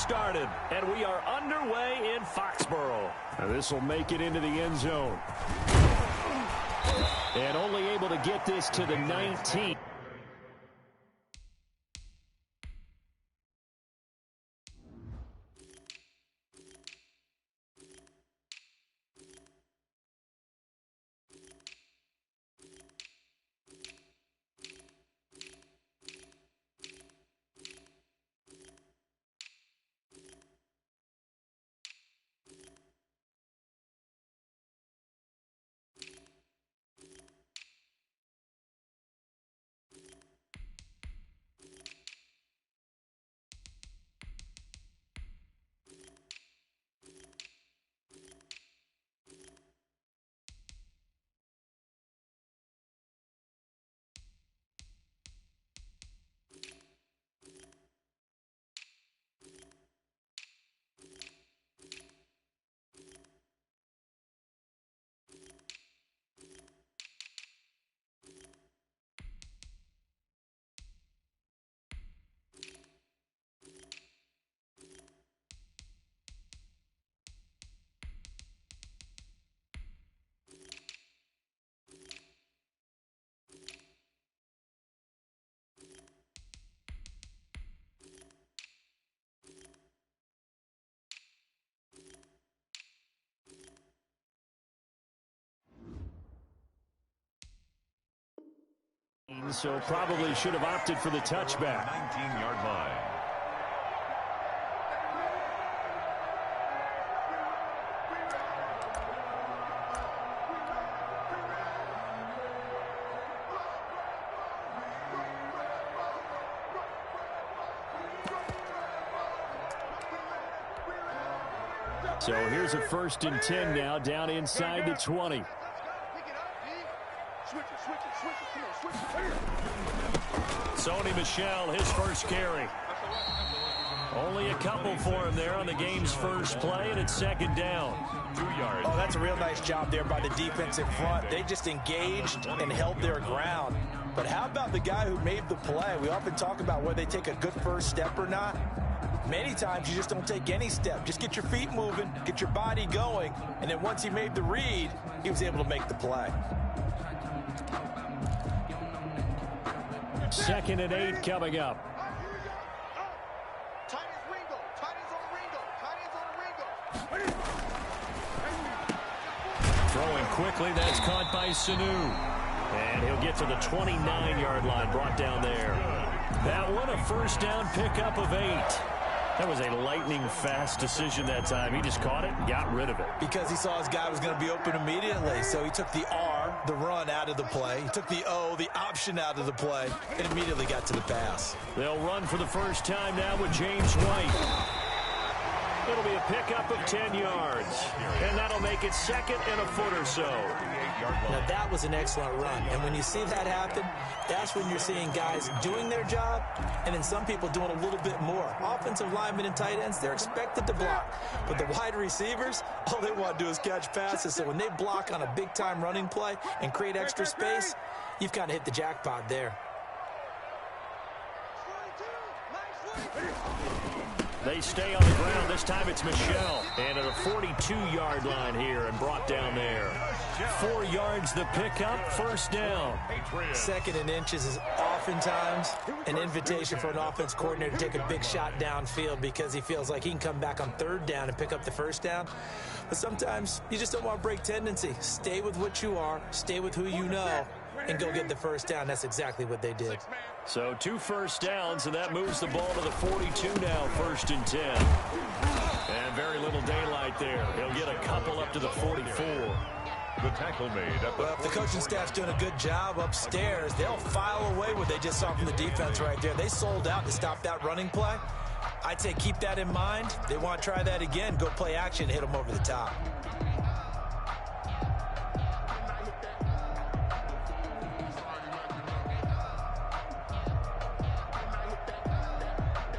started, and we are underway in Foxborough. This will make it into the end zone. And only able to get this to the 19. So probably should have opted for the touchback. 19-yard line. So here's a 1st and 10 now, down inside the 20. Sony Michel, his first carry. Only a couple for him there on the game's first play, and it's 2nd down. 2 yards. Oh, that's a real nice job there by the defensive front. They just engaged and held their ground. But how about the guy who made the play? We often talk about whether they take a good first step or not. Many times you just don't take any step. Just get your feet moving, get your body going, and then once he made the read, he was able to make the play. 2nd and 8 coming up. Throwing quickly, that's caught by Sanu. And he'll get to the 29-yard line, brought down there. That one, a 1st down pickup of 8. That was a lightning-fast decision that time. He just caught it and got rid of it. Because he saw his guy was going to be open immediately. So he took the R, the run, out of the play. He took the O, the option, out of the play, and immediately got to the pass. They'll run for the first time now with James White. It'll be a pickup of 10 yards. And that'll make it 2nd and a foot or so. Now, that was an excellent run. And when you see that happen, that's when you're seeing guys doing their job and then some people doing a little bit more. Offensive linemen and tight ends, they're expected to block. But the wide receivers, all they want to do is catch passes. So when they block on a big-time running play and create extra space, you've kind of hit the jackpot there. They stay on the ground. This time it's Michel. And at a 42-yard line here and brought down there. 4 yards the pickup, 1st down. 2nd and inches is oftentimes an invitation for an offense coordinator to take a big shot downfield because he feels like he can come back on 3rd down and pick up the 1st down. But sometimes you just don't want to break tendency. Stay with what you are, stay with who you know, and go get the 1st down. That's exactly what they did. So 2 1st downs, and that moves the ball to the 42 now, 1st and 10. And very little daylight there. He'll get a couple up to the 44. The tackle made at the... Well, if the coaching staff's doing a good job upstairs, they'll file away what they just saw from the defense right there. They sold out to stop that running play. I'd say keep that in mind. They want to try that again, go play action, hit them over the top.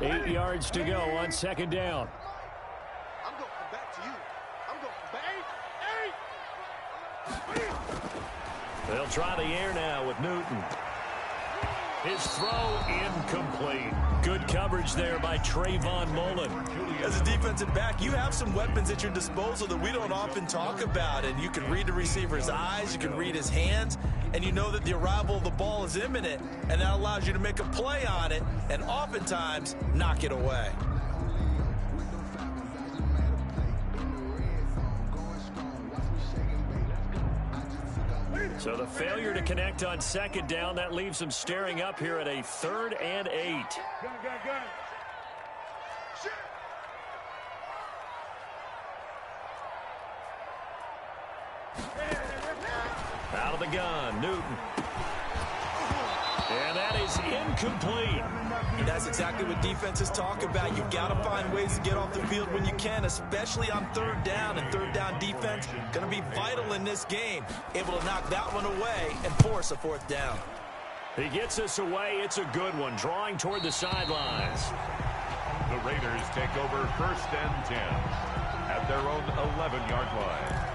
Eight yards to go on 2nd down. I'm going to come back to you. I'm going to come back. They'll try the air now with Newton. His throw incomplete. Good coverage there by Trayvon Mullen. As a defensive back, you have some weapons at your disposal that we don't often talk about. And you can read the receiver's eyes, you can read his hands, and you know that the arrival of the ball is imminent. And that allows you to make a play on it and oftentimes knock it away. So the failure to connect on second down, that leaves them staring up here at a 3rd and 8. Out of the gun, Newton. And that is incomplete. And that's exactly what defenses talk about. You've got to find ways to get off the field when you can, especially on 3rd down. And 3rd down defense going to be vital in this game. Able to knock that one away and force a 4th down. He gets us away. It's a good one. Drawing toward the sidelines. The Raiders take over 1st and 10 at their own 11-yard line.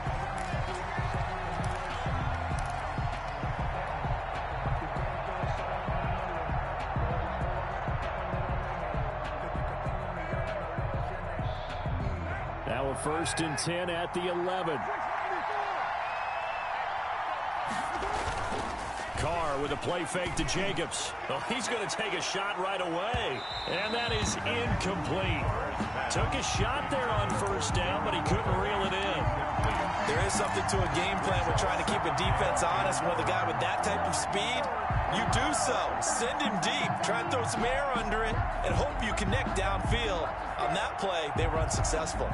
Now a 1st and 10 at the 11. Carr with a play fake to Jacobs. Oh, he's going to take a shot right away. And that is incomplete. Took a shot there on 1st down, but he couldn't reel it in. There is something to a game plan. We're trying to keep a defense honest. With a guy with that type of speed, you do so. Send him deep. Try and throw some air under it and hope you connect downfield. On that play, they were unsuccessful.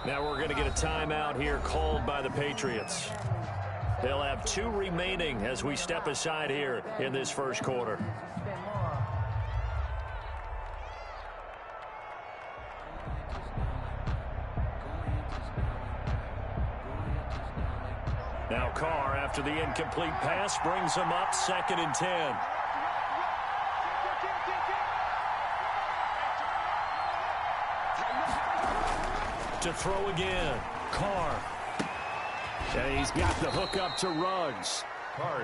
Now we're going to get a timeout here called by the Patriots. They'll have 2 remaining as we step aside here in this 1st quarter. Now Carr, after the incomplete pass, brings him up 2nd and 10. To throw again. Carr. And he's got the hook up to Ruggs.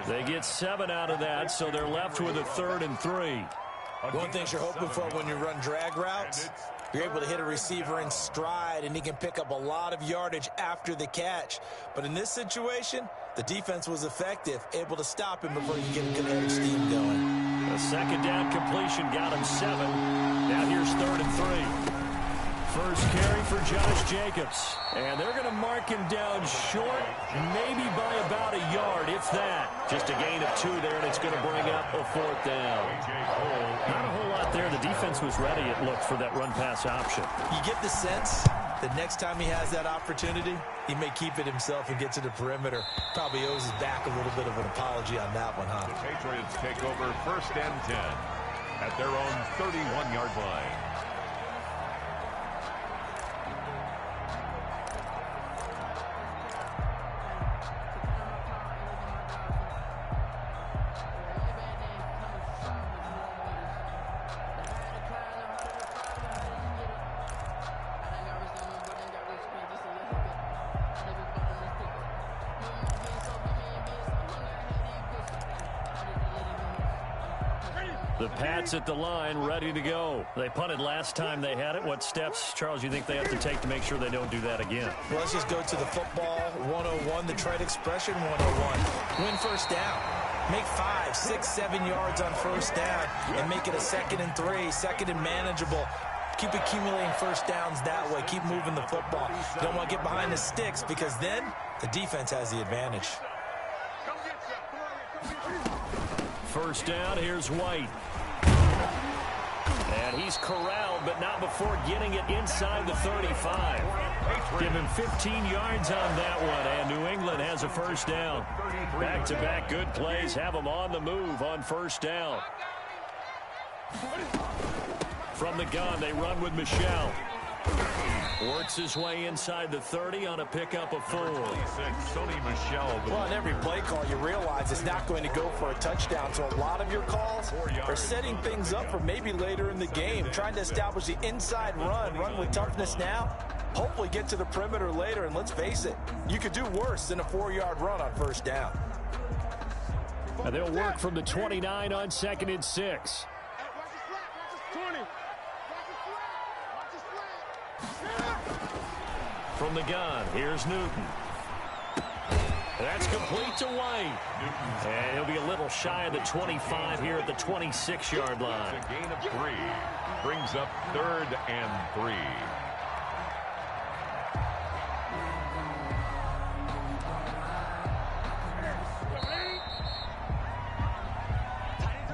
They get 7 out of that, so they're left with a 3rd and 3. One thing you're hoping for when you run drag routes, you're able to hit a receiver in stride, and he can pick up a lot of yardage after the catch. But in this situation, the defense was effective, able to stop him before you get a good head of steam going. A 2nd down completion got him 7. Now here's 3rd and 3. First carry for Josh Jacobs. And they're going to mark him down short, maybe by about a yard, if that. Just a gain of 2 there, and it's going to bring up a 4th down. Not a whole lot there. The defense was ready, it looked, for that run-pass option. You get the sense that next time he has that opportunity, he may keep it himself and get to the perimeter. Probably owes his back a little bit of an apology on that one, huh? The Patriots take over 1st and 10 at their own 31-yard line. The Pats at the line, ready to go. They punted last time they had it. What steps, Charles, you think they have to take to make sure they don't do that again? Well, let's just go to the football 101, the trade expression 101. Win 1st down. Make 5, 6, 7 yards on 1st down and make it a 2nd and 3, 2nd and manageable. Keep accumulating 1st downs that way. Keep moving the football. You don't want to get behind the sticks because then the defense has the advantage. 1st down, here's White. And he's corralled, but not before getting it inside the 35. Give him 15 yards on that one, and New England has a 1st down. Back-to-back good plays have them on the move on 1st down. From the gun, they run with Michel. Works his way inside the 30 on a pickup of 4. Well, on every play call, you realize it's not going to go for a touchdown. So a lot of your calls are setting things up for maybe later in the game, trying to establish the inside run with toughness now, Hopefully get to the perimeter later, and let's face it, you could do worse than a 4-yard run on first down. And they'll work from the 29 on 2nd and 6. From the gun, here's Newton. That's complete to White. And he'll be a little shy of the 25 here at the 26-yard line. It's a gain of 3. Brings up 3rd and 3.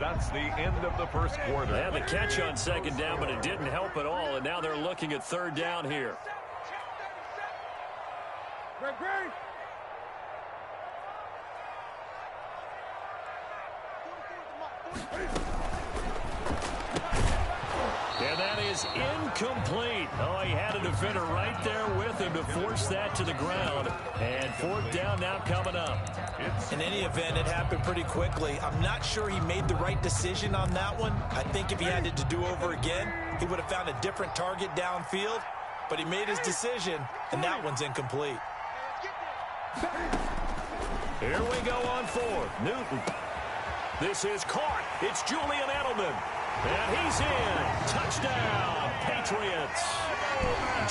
That's the end of the first quarter. They had the catch on 2nd down, but it didn't help at all. And now they're looking at 3rd down here. And that is incomplete. Oh, he had a defender right there with him to force that to the ground. And 4th down now coming up. In any event, it happened pretty quickly. I'm not sure he made the right decision on that one. I think if he had it to do over again, he would have found a different target downfield. But he made his decision, and that one's incomplete. Here we go on 4th. Newton. This is caught. It's Julian Edelman. And he's in. Touchdown, Patriots.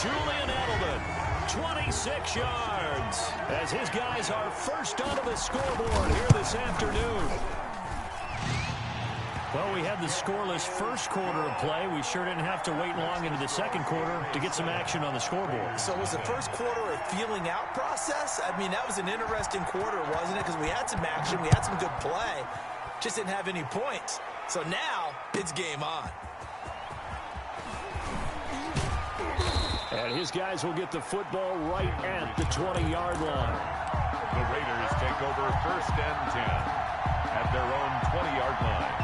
Julian Edelman, 26 yards. As his guys are first onto the scoreboard here this afternoon. Well, we had the scoreless first quarter of play. We sure didn't have to wait long into the second quarter to get some action on the scoreboard. So was the first quarter a feeling out process? I mean, that was an interesting quarter, wasn't it? Because we had some action, we had some good play, just didn't have any points. So now it's game on. And his guys will get the football right at the 20-yard line. The Raiders take over 1st and 10 at their own 20-yard line.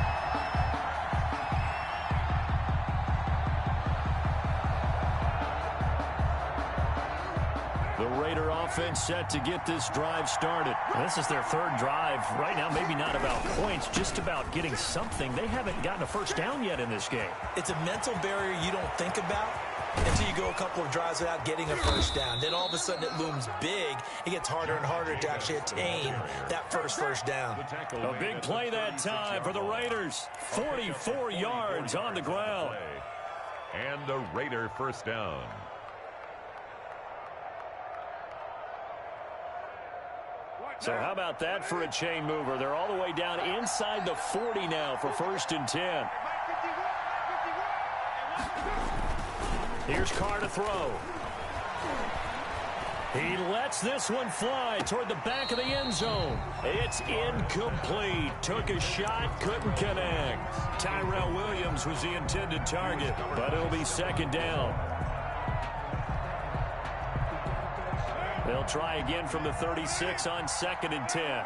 The Raider offense set to get this drive started. This is their 3rd drive. Right now, maybe not about points, just about getting something. They haven't gotten a first down yet in this game. It's a mental barrier you don't think about until you go a couple of drives without getting a first down. Then all of a sudden it looms big. It gets harder and harder to actually attain that first down. A big play that time for the Raiders. 44 yards on the ground. And a Raider first down. So how about that for a chain mover? They're all the way down inside the 40 now for 1st and 10. Here's Carr to throw. He lets this one fly toward the back of the end zone. It's incomplete. Took a shot, couldn't connect. Tyrell Williams was the intended target, but it'll be 2nd down. They'll try again from the 36 on 2nd and 10.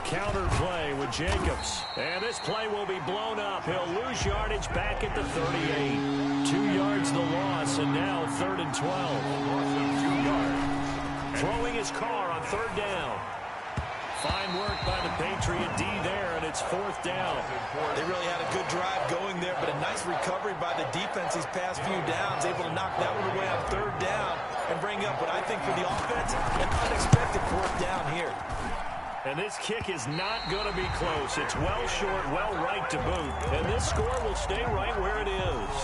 Counter play with Jacobs. And this play will be blown up. He'll lose yardage back at the 38. 2 yards the loss, and now 3rd and 12. Loss of 2 yards. Throwing his Carr on 3rd down. Fine work by the Patriot D there, and it's 4th down. They really had a good drive going there, but a nice recovery by the defense these past few downs, able to knock that one away on 3rd down and bring up what I think for the offense, an unexpected 4th down here. And this kick is not going to be close. It's well short, well right to boot. And this score will stay right where it is.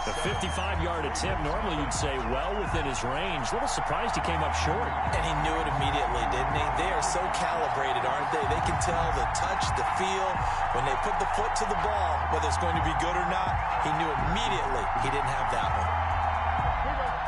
The 55-yard attempt, normally you'd say well within his range. A little surprised he came up short. And he knew it immediately, didn't he? They are so calibrated, aren't they? They can tell the touch, the feel. When they put the foot to the ball, whether it's going to be good or not, he knew immediately he didn't have that one.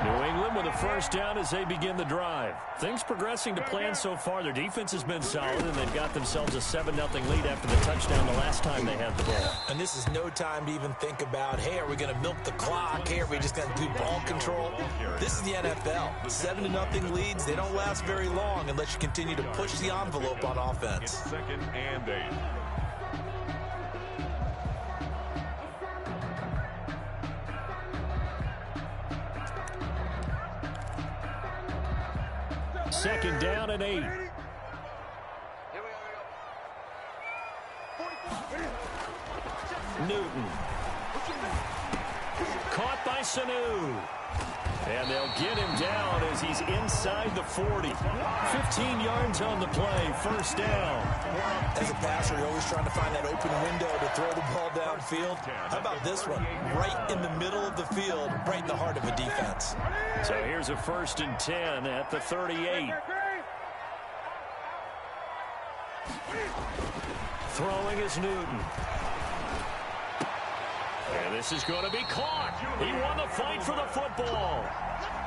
New England with a first down as they begin the drive. Things progressing to plan so far. Their defense has been solid, and they've got themselves a 7-0 lead after the touchdown the last time they had the ball. And this is no time to even think about, hey, are we going to milk the clock? Hey, are we just going to do ball control? This is the NFL. 7-0 leads, they don't last very long unless you continue to push the envelope on offense. It's 2nd and 8. Second down and 8. Newton. Caught by Sanu. And they'll get him down as he's inside the 40. 15 yards on the play, first down. As a passer, you're always trying to find that open window to throw the ball downfield. How about this one? Right in the middle of the field, right in the heart of a defense. So here's a 1st and 10 at the 38. Throwing is Newton. And this is going to be caught. He won the fight for the football.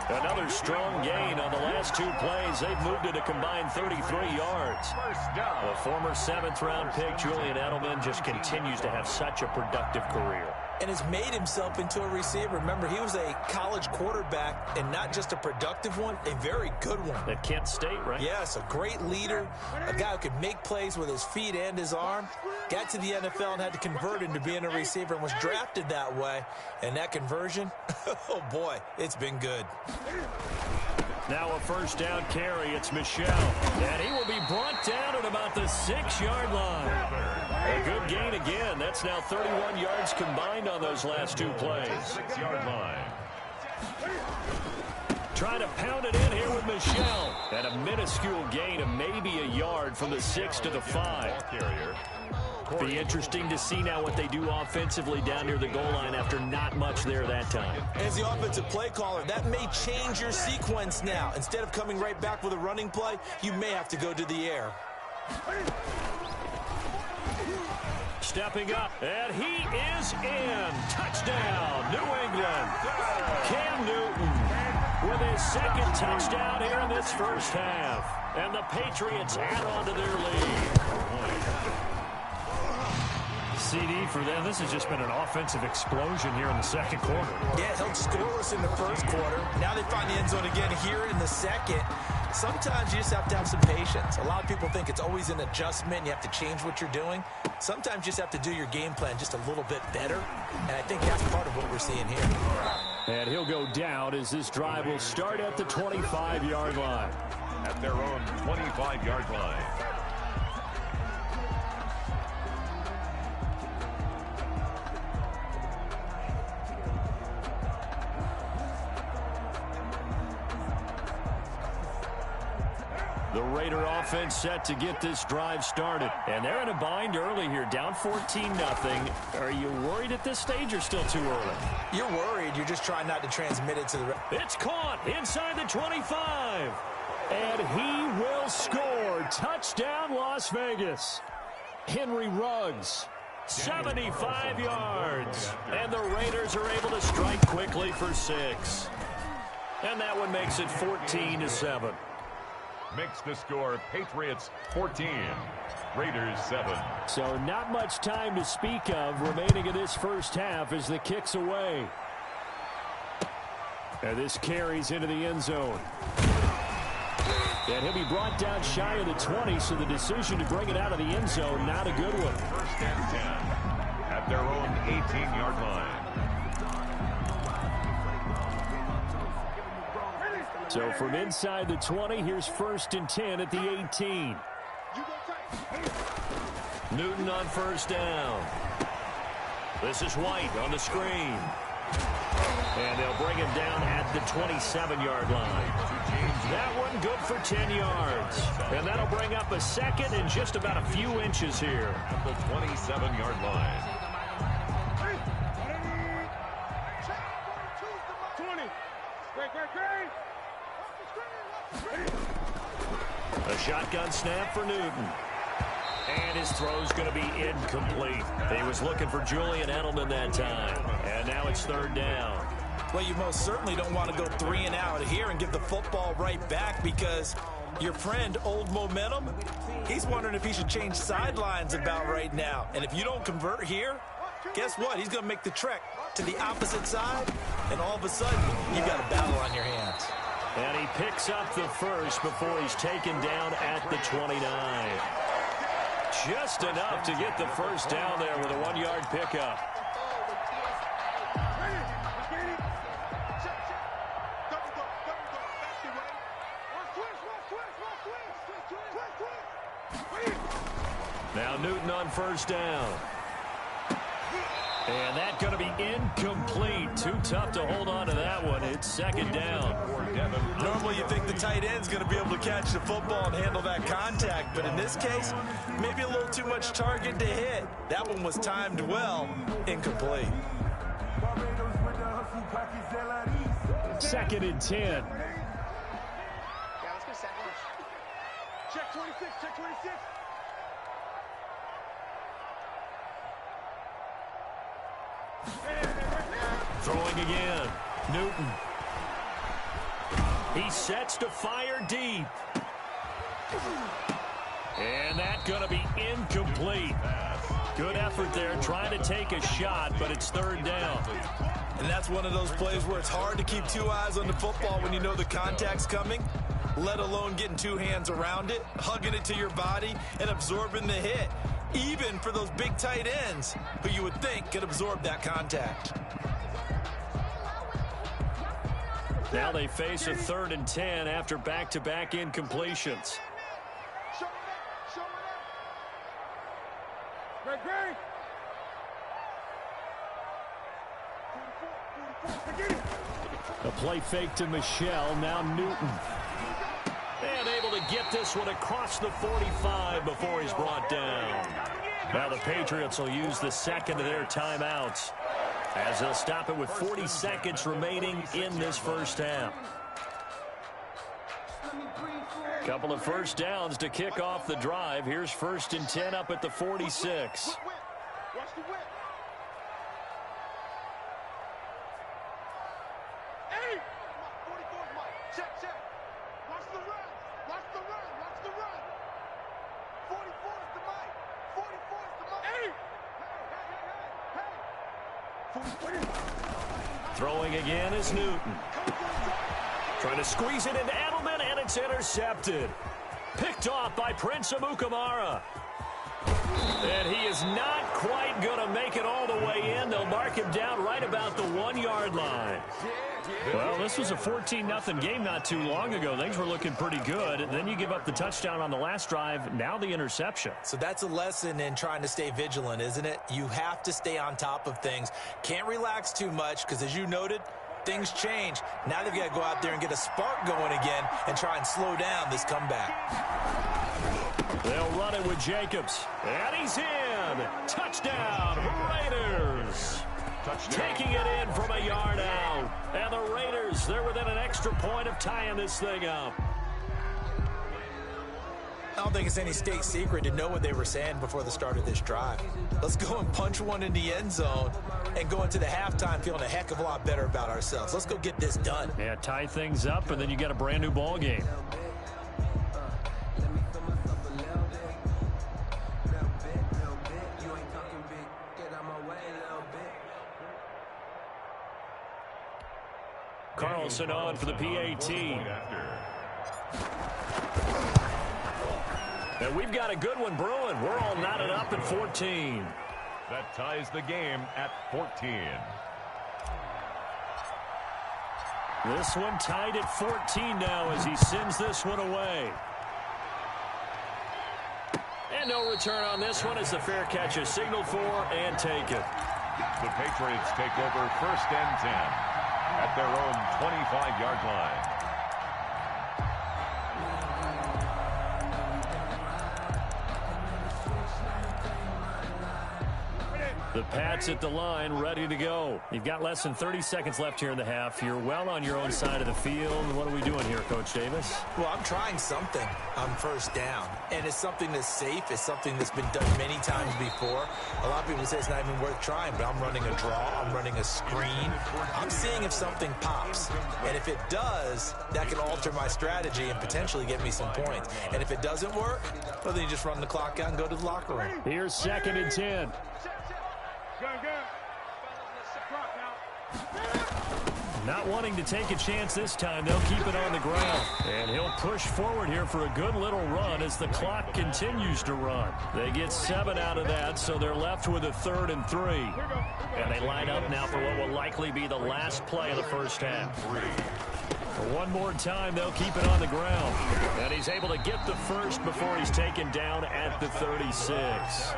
Another strong gain on the last 2 plays. They've moved it a combined 33 yards. The former 7th-round pick, Julian Edelman, just continues to have such a productive career. And has made himself into a receiver. Remember, he was a college quarterback, and not just a productive one, a very good one. At Kent State, right? Yes, a great leader, a guy who could make plays with his feet and his arm. Got to the NFL and had to convert into being a receiver and was drafted that way. And that conversion, oh boy, it's been good. Now a 1st down carry. It's Michel. And he will be brought down at about the 6-yard line. A good gain again. That's now 31 yards combined on those last 2 plays. 6-yard line. Trying to pound it in here with Michel. And a minuscule gain of maybe a yard from the 6 to the 5. Be interesting to see now what they do offensively down near the goal line after not much there that time. As the offensive play caller, that may change your sequence now. Instead of coming right back with a running play, you may have to go to the air. Stepping up, and he is in. Touchdown, New England. Cam Newton with his 2nd touchdown here in this first half. And the Patriots add on to their lead. CD for them. This has just been an offensive explosion here in the 2nd quarter. Yeah, held scoreless in the 1st quarter. Now they find the end zone again here in the 2nd. Sometimes you just have to have some patience. A lot of people think it's always an adjustment. You have to change what you're doing. Sometimes you just have to do your game plan just a little bit better. And I think that's part of what we're seeing here. And he'll go down as this drive will start at the 25-yard line. At their own 25-yard line. The Raider offense set to get this drive started. And they're in a bind early here, down 14-0. Are you worried at this stage or still too early? You're worried. You're just trying not to transmit it to the... It's caught inside the 25. And he will score. Touchdown, Las Vegas. Henry Ruggs, 75 yards. And the Raiders are able to strike quickly for 6. And that one makes it 14-7. Makes the score Patriots 14, Raiders 7. So not much time to speak of remaining in this first half as the kick's away. And this carries into the end zone. And he'll be brought down shy of the 20, so the decision to bring it out of the end zone, not a good one. 1st and 10 at their own 18-yard line. So from inside the 20, here's 1st and 10 at the 18. Newton on 1st down. This is White on the screen. And they'll bring him down at the 27-yard line. That one good for 10 yards. And that'll bring up a 2nd and just about a few inches here. At the 27-yard line. A shotgun snap for Newton. And his throw's going to be incomplete. He was looking for Julian Edelman that time. And now it's 3rd down. Well, you most certainly don't want to go 3 and out here and give the football right back, because your friend, Old Momentum, he's wondering if he should change sidelines about right now. And if you don't convert here, guess what? He's going to make the trek to the opposite side, and all of a sudden, you've got a battle on your hands. And he picks up the 1st before he's taken down at the 29. Just enough to get the 1st down there with a 1-yard pickup. Now Newton on 1st down. And that's going to be incomplete. Too tough to hold on to that one. It's second down. Normally you think the tight end's going to be able to catch the football and handle that contact, but in this case, maybe a little too much target to hit. That one was timed well. Incomplete. Second and 10. Yeah, let's get sack lunch. Check 26, check 26. Throwing again. Newton. He sets to fire deep. And that's going to be incomplete. Good effort there trying to take a shot, but it's third down. And that's one of those plays where it's hard to keep two eyes on the football when you know the contact's coming, let alone getting two hands around it, hugging it to your body, and absorbing the hit, even for those big tight ends who you would think could absorb that contact. Now they face a third and 10 after back-to-back incompletions. Show it up, show it up. Great. A play fake to Michelle, now Newton. And able to get this one across the 45 before he's brought down. Now the Patriots will use the second of their timeouts as they'll stop it with 40 seconds remaining in this first half. Couple of first downs to kick off the drive. Here's first and 10 up at the 46. Watch the whip. Hey! 44 is Mike. Check. Watch the run. Watch the run. Watch the run. 44 is the Mike. 44 is the Mike. Hey! Throwing again is Newton. Trying to squeeze it into Edelman, and it's intercepted. Picked off by Prince Amukamara. And he is not quite going to make it all the way in. They'll mark him down right about the 1-yard line. Well, this was a 14-0 game not too long ago. Things were looking pretty good. And then you give up the touchdown on the last drive. Now the interception. So that's a lesson in trying to stay vigilant, isn't it? You have to stay on top of things. Can't relax too much because, as you noted, things change. Now they've got to go out there and get a spark going again and try and slow down this comeback. They'll run it with Jacobs. And he's in. Touchdown, Raiders. Taking it in from a yard out. And the Raiders, they're within an extra point of tying this thing up. I don't think it's any state secret to know what they were saying before the start of this drive. Let's go and punch one in the end zone and go into the halftime feeling a heck of a lot better about ourselves. Let's go get this done. Yeah, tie things up, and then you get a brand new ball game. Carlson on for the PAT. And we've got a good one brewing. We're all knotted up at 14. That ties the game at 14. This one tied at 14 now as he sends this one away. And no return on this one as the fair catch is signaled for and taken. The Patriots take over first and 10 at their own 25-yard line. The Pats at the line, ready to go. You've got less than 30 seconds left here in the half. You're well on your own side of the field. What are we doing here, Coach Davis? Well, I'm trying something on first down, and it's something that's safe. It's something that's been done many times before. A lot of people say it's not even worth trying, but I'm running a draw. I'm running a screen. I'm seeing if something pops, and if it does, that can alter my strategy and potentially get me some points. And if it doesn't work, well, then you just run the clock out and go to the locker room. Here's second and 10. Not wanting to take a chance this time, they'll keep it on the ground. And he'll push forward here for a good little run as the clock continues to run. They get 7 out of that, so they're left with a 3rd and 3. And they line up now for what will likely be the last play of the first half. One more time, they'll keep it on the ground. And he's able to get the first before he's taken down at the 36.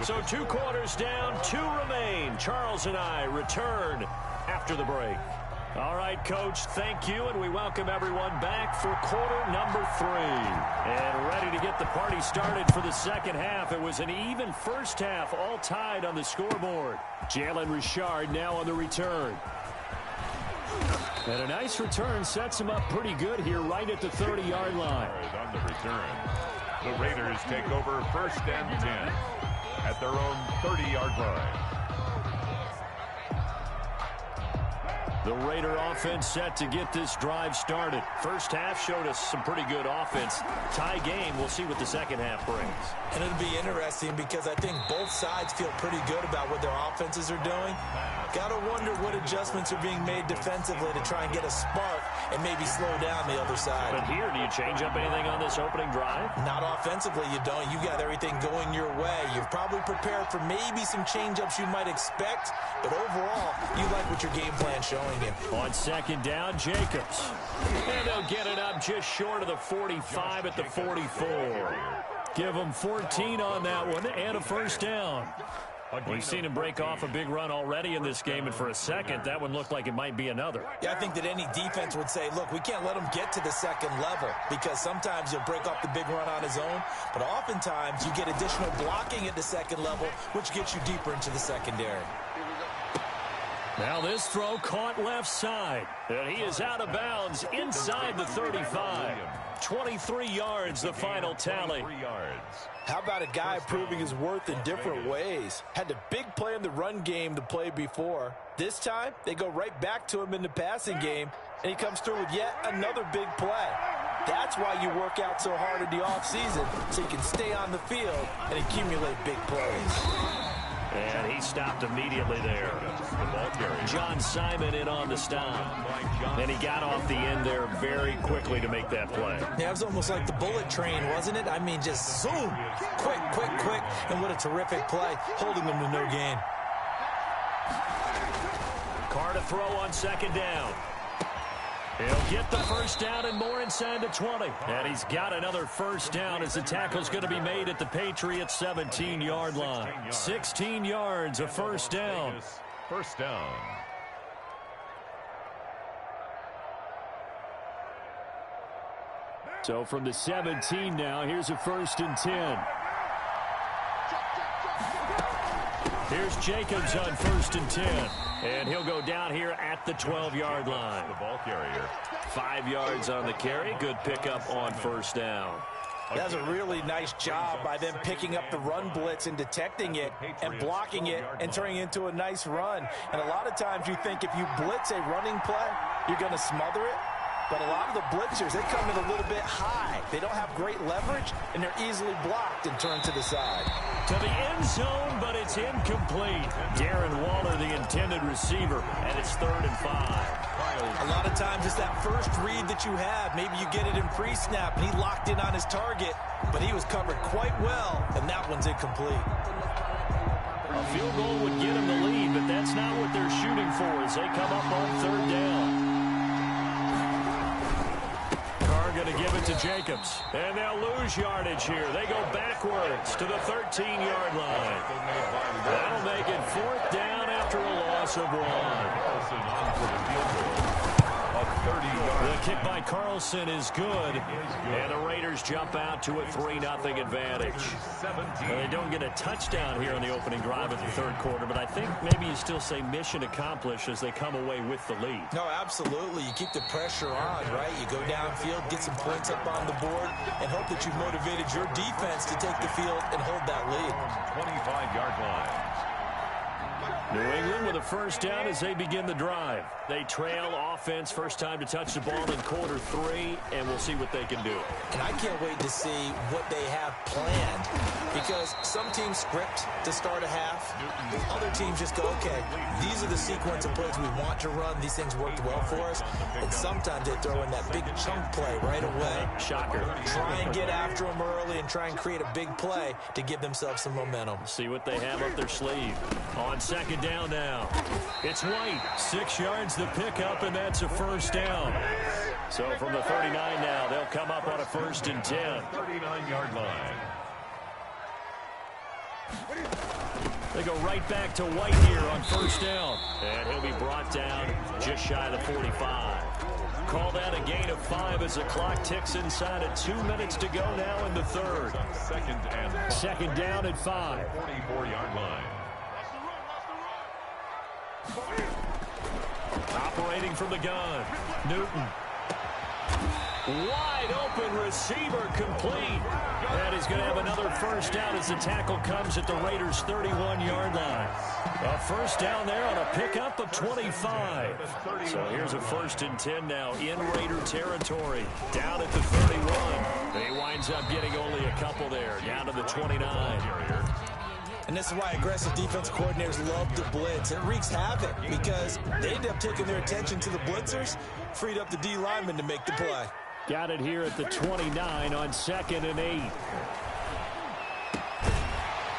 So 2 quarters down, 2 remain. Charles and I return after the break. All right, Coach, thank you, and we welcome everyone back for quarter number 3. And ready to get the party started for the second half. It was an even first half, all tied on the scoreboard. Jalen Richard now on the return. And a nice return sets him up pretty good here right at the 30-yard line. On the return, the Raiders take over 1st and 10 at their own 30-yard line. The Raider offense set to get this drive started. First half showed us some pretty good offense. Tie game, we'll see what the second half brings. And it'll be interesting because I think both sides feel pretty good about what their offenses are doing. Got to wonder what adjustments are being made defensively to try and get a spark and maybe slow down the other side. But here, do you change up anything on this opening drive? Not offensively, you don't. You got everything going your way. You've probably prepared for maybe some change-ups you might expect, but overall, you like what your game plan's showing you. On second down, Jacobs. And they'll get it up just short of the 45 at the 44. Give them 14 on that one and a first down. We've seen him break off a big run already in this game, and for a second, that one looked like it might be another. Yeah, I think that any defense would say, look, we can't let him get to the second level because sometimes he'll break off the big run on his own, but oftentimes you get additional blocking at the second level, which gets you deeper into the secondary. Now this throw caught left side, and he is out of bounds inside the 35. 23 yards, the final tally. How about a guy proving his worth in different ways? Had a big play in the run game to play before. This time, they go right back to him in the passing game, and he comes through with yet another big play. That's why you work out so hard in the offseason, so you can stay on the field and accumulate big plays. And he stopped immediately there. John Simon in on the stop. And he got off the end there very quickly to make that play. Yeah, it was almost like the bullet train, wasn't it? I mean, just zoom. Quick, quick, quick. And what a terrific play, holding them to no gain. Carr to throw on second down. He'll get the first down and more inside the 20. And he's got another first down as the tackle's going to be made at the Patriots' 17-yard line. 16 yards, a first down. First down. So from the 17 now, here's a 1st and 10. Here's Jacobs on 1st and 10. And he'll go down here at the 12-yard line. The ball carrier. 5 yards on the carry. Good pickup on first down. That's a really nice job by them picking up the run blitz and detecting it and blocking it and turning it into a nice run. And a lot of times you think if you blitz a running play, you're going to smother it. But a lot of the blitzers, they come in a little bit high. They don't have great leverage, and they're easily blocked and turned to the side. To the end zone, but it's incomplete. Darren Waller, the intended receiver, and it's 3rd and 5. A lot of times it's that first read that you have. Maybe you get it in pre-snap, and he locked in on his target, but he was covered quite well, and that one's incomplete. A field goal would get him the lead, but that's not what they're shooting for as they come up on 3rd down. Going to give it to Jacobs, and they'll lose yardage here. They go backwards to the 13-yard line. That'll make it 4th down after a loss of 1. The kick by Carlson is good, and the Raiders jump out to a 3-0 advantage. Well, they don't get a touchdown here in the opening drive of the 3rd quarter, but I think maybe you still say mission accomplished as they come away with the lead. No, absolutely. You keep the pressure on, right? You go downfield, get some points up on the board, and hope that you've motivated your defense to take the field and hold that lead. 25-yard line. New England with a first down as they begin the drive. They trail offense, first time to touch the ball in quarter 3, and we'll see what they can do. And I can't wait to see what they have planned, because some teams script to start a half. Other teams just go, okay, these are the sequence of plays we want to run. These things worked well for us. And sometimes they throw in that big chunk play right away. Shocker. Try and get after them early and try and create a big play to give themselves some momentum. See what they have up their sleeve. On second down now. It's White. 6 yards the pickup, and that's a first down. So from the 39 now, they'll come up on a 1st and 10. 39-yard line. They go right back to White here on first down. And he'll be brought down just shy of the 45. Call that a gain of 5 as the clock ticks inside of 2 minutes to go now in the third. Second down at 5. 44-yard line. Operating from the gun. Newton. Wide open receiver complete. And he's going to have another first down as the tackle comes at the Raiders' 31-yard line. A first down there on a pickup of 25. So here's a 1st and 10 now in Raider territory. Down at the 31. He winds up getting only a couple there. Down to the 29. And this is why aggressive defensive coordinators love to blitz. It wreaks havoc because they end up taking their attention to the blitzers, freed up the D lineman to make the play. Got it here at the 29 on 2nd and 8.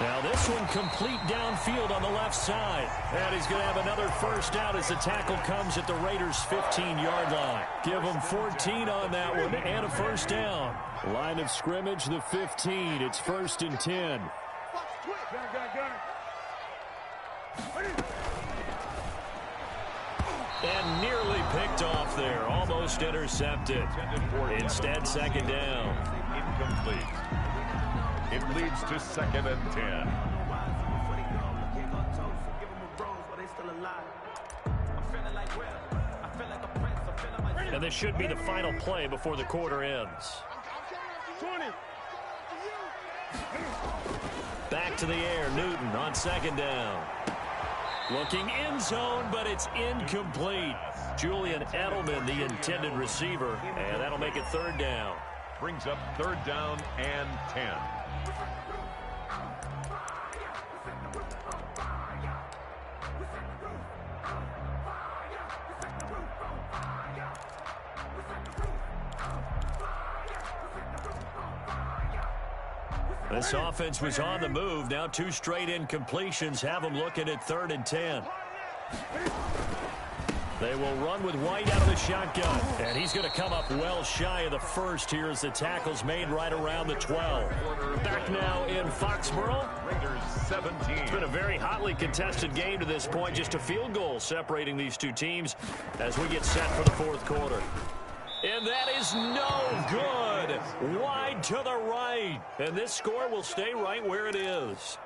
Now this one complete downfield on the left side. And he's going to have another first down as the tackle comes at the Raiders' 15-yard line. Give them 14 on that one and a first down. Line of scrimmage, the 15. It's 1st and 10. And nearly picked off there. Almost intercepted. Instead, 2nd down. Incomplete. It leads to 2nd and 10. And this should be the final play before the quarter ends. Back to the air, Newton on 2nd down. Looking end zone, but it's incomplete. Julian Edelman, the intended receiver, and that'll make it 3rd down. Brings up 3rd down and 10. This offense was on the move. Now 2 straight incompletions have them looking at 3rd and 10. They will run with White out of the shotgun. And he's going to come up well shy of the first here as the tackle's made right around the 12. Back now in Foxborough. Raiders 17. It's been a very hotly contested game to this point. Just a field goal separating these two teams as we get set for the 4th quarter. And that is no good. Wide to the right. And this score will stay right where it is.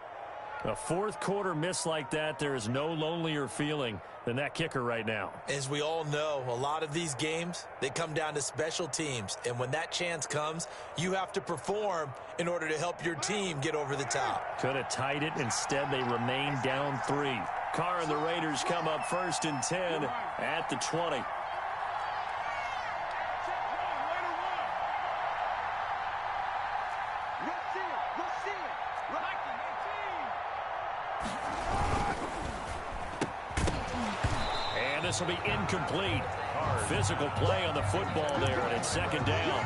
A 4th quarter miss like that, there is no lonelier feeling than that kicker right now. As we all know, a lot of these games, they come down to special teams. And when that chance comes, you have to perform in order to help your team get over the top. Could have tied it. Instead, they remain down 3. Carr and the Raiders come up 1st and 10 at the 20. This will be incomplete. Physical play on the football there, and it's 2nd down.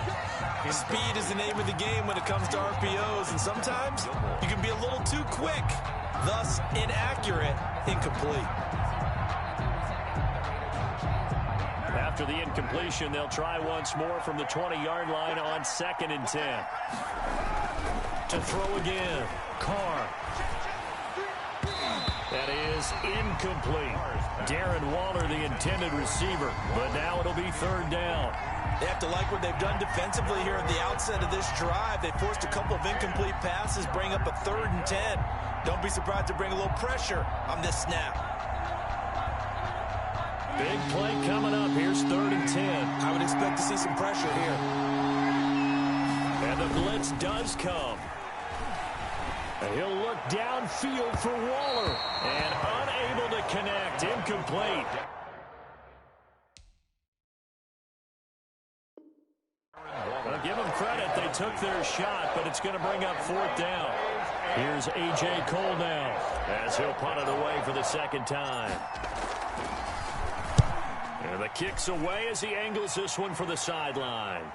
Speed is the name of the game when it comes to RPOs, and sometimes you can be a little too quick, thus inaccurate, incomplete. After the incompletion, they'll try once more from the 20-yard line on 2nd and 10. To throw again, Carr. That is incomplete. Darren Waller, the intended receiver, but now it'll be 3rd down. They have to like what they've done defensively here at the outset of this drive. They forced a couple of incomplete passes, bring up a 3rd and 10. Don't be surprised to bring a little pressure on this snap. Big play coming up. Here's 3rd and 10. I would expect to see some pressure here. And the blitz does come. And he'll look downfield for Waller. And unable to connect. Incomplete. Well, give them credit. They took their shot, but it's going to bring up 4th down. Here's A.J. Cole now as he'll punt it away for the 2nd time. And the kick's away as he angles this one for the sideline.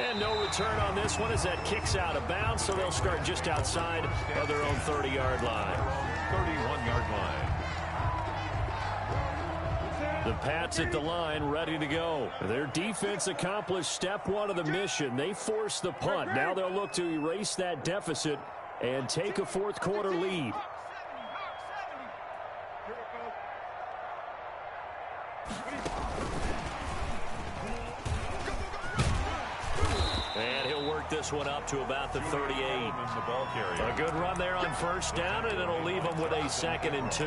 And no return on this one as that kicks out of bounds, so they'll start just outside of their own 30-yard line. 31-yard line. The Pats at the line, ready to go. Their defense accomplished step 1 of the mission. They forced the punt. Now they'll look to erase that deficit and take a 4th quarter lead. this one up to about the 38. The ball carrier. A good run there on first down, and it'll leave them with a 2nd and 2.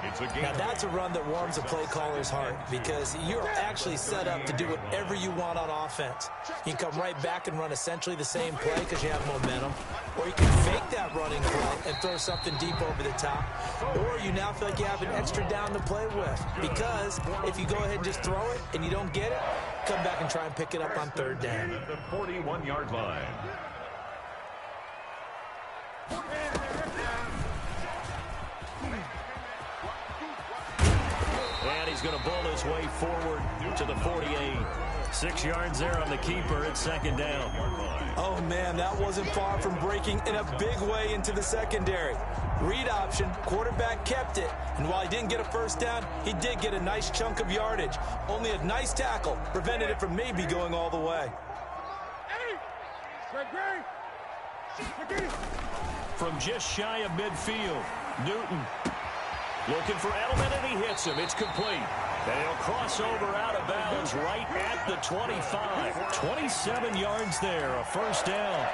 It's a game. Now, that's a run that warms a play caller's heart because you're actually set up to do whatever you want on offense. You can come right back and run essentially the same play because you have momentum, or you can fake that running play and throw something deep over the top, or you now feel like you have an extra down to play with because if you go ahead and just throw it and you don't get it, come back and try and pick it up on 3rd down. At the 41-yard line. And he's going to bull his way forward to the 48. 6 yards there on the keeper. It's 2nd down. Oh, man, that wasn't far from breaking in a big way into the secondary. Read option, quarterback kept it, and while he didn't get a first down, he did get a nice chunk of yardage. Only a nice tackle prevented it from maybe going all the way. From just shy of midfield, Newton looking for Edelman, and he hits him. It's complete. And he'll cross over out of bounds right at the 25. 27 yards there, a first down.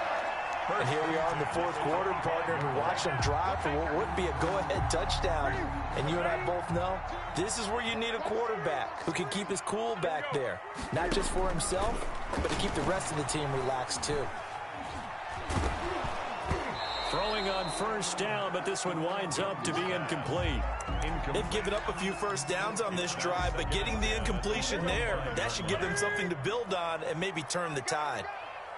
And here we are in the 4th quarter, partner, and watch them drive for what would be a go-ahead touchdown. And you and I both know this is where you need a quarterback who can keep his cool back there. Not just for himself, but to keep the rest of the team relaxed too. Throwing on first down, but this one winds up to be incomplete. They've given up a few first downs on this drive, but getting the incompletion there, that should give them something to build on and maybe turn the tide.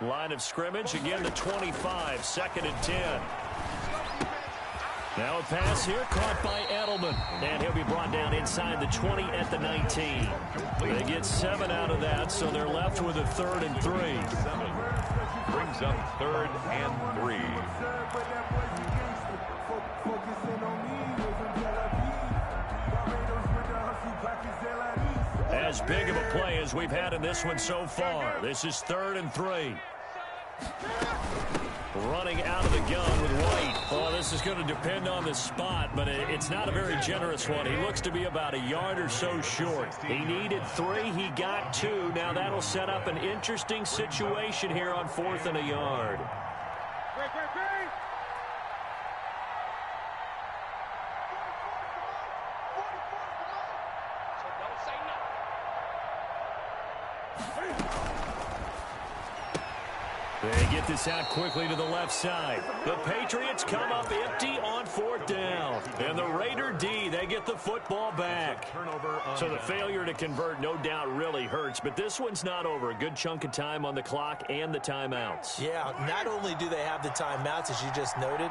Line of scrimmage, again the 25, 2nd and 10. Now a pass here, caught by Edelman. And he'll be brought down inside the 20 at the 19. They get 7 out of that, so they're left with a 3rd and 3. Brings up 3rd and 3. As big of a play as we've had in this one so far. This is 3rd and 3. Running out of the gun with White. Oh, this is going to depend on the spot, but it's not a very generous one. He looks to be about a yard or so short. He needed 3. He got 2. Now that'll set up an interesting situation here on 4th and a yard. They get this out quickly to the left side. The Patriots come up empty on 4th down. And the Raider D, they get the football back. So the failure to convert no doubt really hurts, but this one's not over. A good chunk of time on the clock and the timeouts. Yeah, not only do they have the timeouts, as you just noted,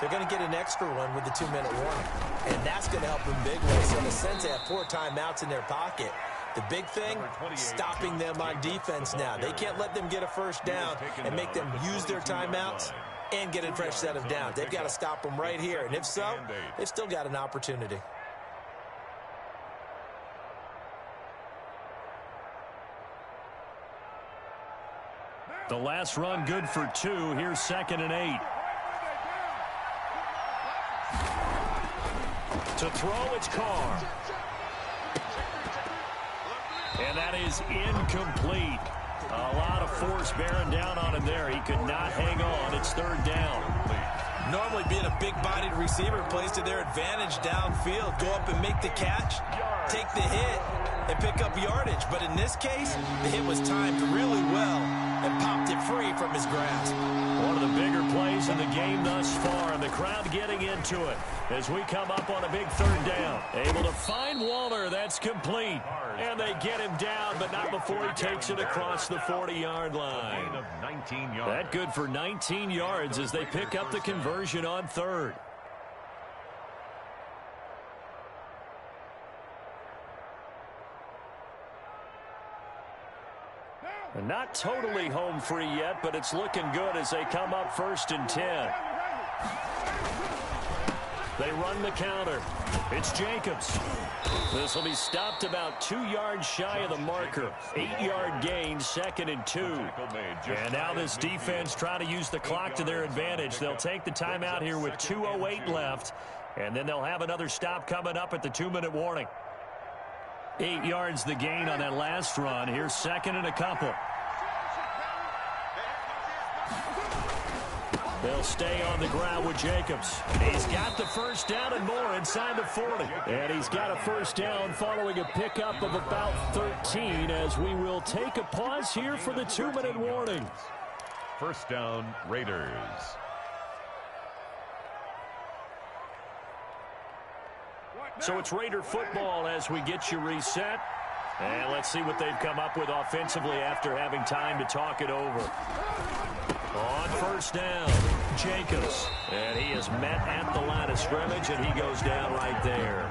they're going to get an extra one with the 2-minute warning. And that's going to help them big way. So in a sense, they have 4 timeouts in their pocket. The big thing, stopping them on defense now. They can't let them get a first down and make them use their timeouts and get a fresh set of downs. They've got to stop them right here. And if so, they've still got an opportunity. The last run good for 2. Here's 2nd and 8. To throw, it's Carr. And that is incomplete. A lot of force bearing down on him there. He could not hang on. It's 3rd down. Normally being a big-bodied receiver plays to their advantage downfield. Go up and make the catch, take the hit, and pick up yardage. But in this case, the hit was timed really well and popped it free from his grasp. One of the bigger plays in the game thus far, and the crowd getting into it as we come up on a big 3rd down. Able to find Waller. That's complete. And they get him down, but not before he takes it across the 40-yard line. That good for 19 yards as they pick up the conversion on 3rd. And not totally home free yet, but it's looking good as they come up 1st and 10. They run the counter. It's Jacobs. This will be stopped about 2 yards shy of the marker. 8-yard gain, 2nd and 2. And now this defense trying to use the clock to their advantage. They'll take the timeout here with 2:08 left. And then they'll have another stop coming up at the 2-minute warning. 8 yards the gain on that last run. Here's 2nd and a couple. They'll stay on the ground with Jacobs. He's got the first down and more inside the 40. And he's got a first down following a pickup of about 13 as we will take a pause here for the 2-minute warning. First down, Raiders. So it's Raider football as we get you reset. And let's see what they've come up with offensively after having time to talk it over. On first down, Jacobs. And he is met at the line of scrimmage, and he goes down right there.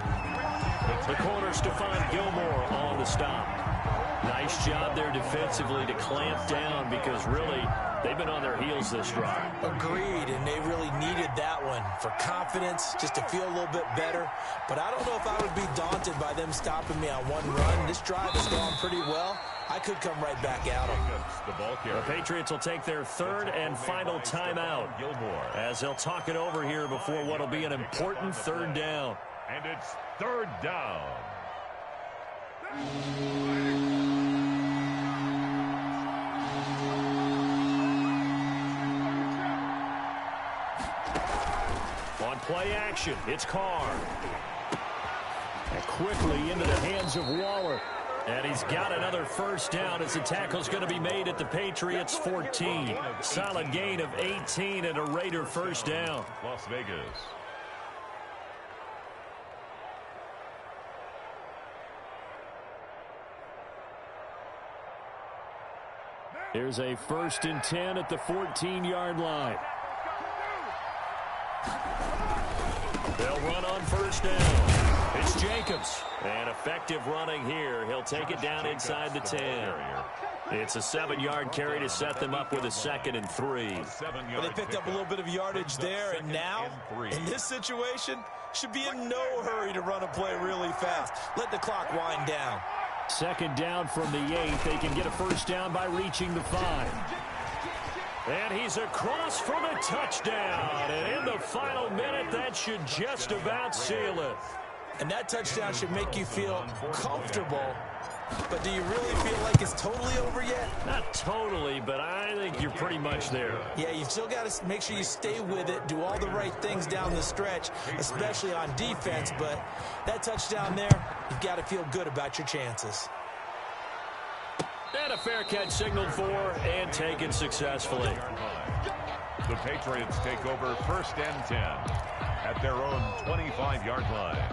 The corner, Stephon Gilmore, on the stop. Nice job there defensively to clamp down because really they've been on their heels this drive. Agreed, and they really needed that one for confidence, just to feel a little bit better. But I don't know if I would be daunted by them stopping me on one run. This drive has gone pretty well. I could come right back at them. The Patriots will take their third and final timeout as they'll talk it over here before what will be an important third down. And it's third down. On play action, it's Carr. And quickly into the hands of Waller. And he's got another first down as the tackle's going to be made at the Patriots 14. Solid gain of 18 and a Raider first down. Las Vegas. Here's a 1st and 10 at the 14-yard line. They'll run on first down. It's Jacobs. And effective running here. He'll take it down inside the 10. It's a 7-yard carry to set them up with a 2nd and 3. Well, they picked up a little bit of yardage there, and now, in this situation, should be in no hurry to run a play really fast. Let the clock wind down. 2nd down from the 8. They can get a first down by reaching the 5. And he's across for the touchdown. And in the final minute, that should just about seal it. And that touchdown should make you feel comfortable. But do you really feel like it's totally over yet? Not totally, but I think you're pretty much there. Yeah, you've still got to make sure you stay with it, do all the right things down the stretch, especially on defense. But that touchdown there, you've got to feel good about your chances. And a fair catch signaled for and taken successfully. The Patriots take over 1st and 10 at their own 25-yard line.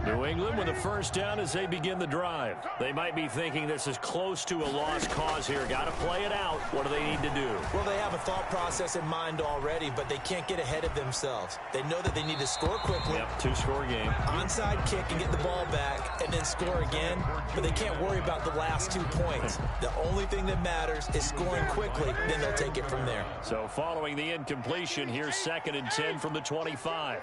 New England with a first down as they begin the drive. They might be thinking this is close to a lost cause here. Got to play it out. What do they need to do? Well, they have a thought process in mind already, but they can't get ahead of themselves. They know that they need to score quickly. Yep, 2-score game. Onside kick and get the ball back and then score again, but they can't worry about the last 2 points. The only thing that matters is scoring quickly, then they'll take it from there. So following the incompletion, here's 2nd and 10 from the 25.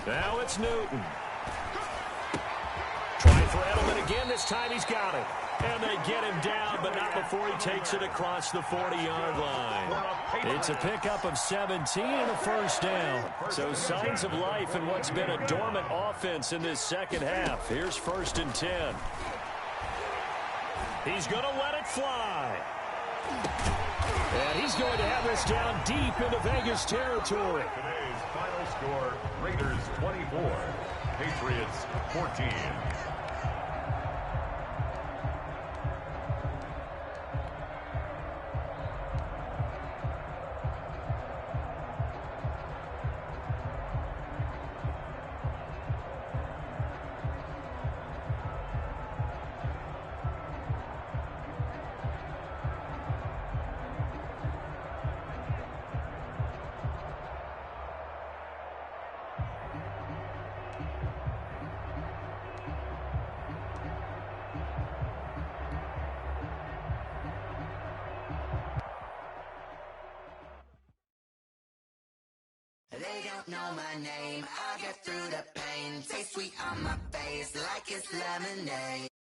Now it's Newton. Trying for Edelman again. This time he's got it. And they get him down, but not before he takes it across the 40-yard line. It's a pickup of 17 and a first down. So signs of life in what's been a dormant offense in this second half. Here's 1st and 10. He's going to let it fly. And he's going to have this down deep into Vegas territory. Today's final score, Raiders 24, Patriots 14. They don't know my name, I'll get through the pain. Taste sweet on my face like it's lemonade.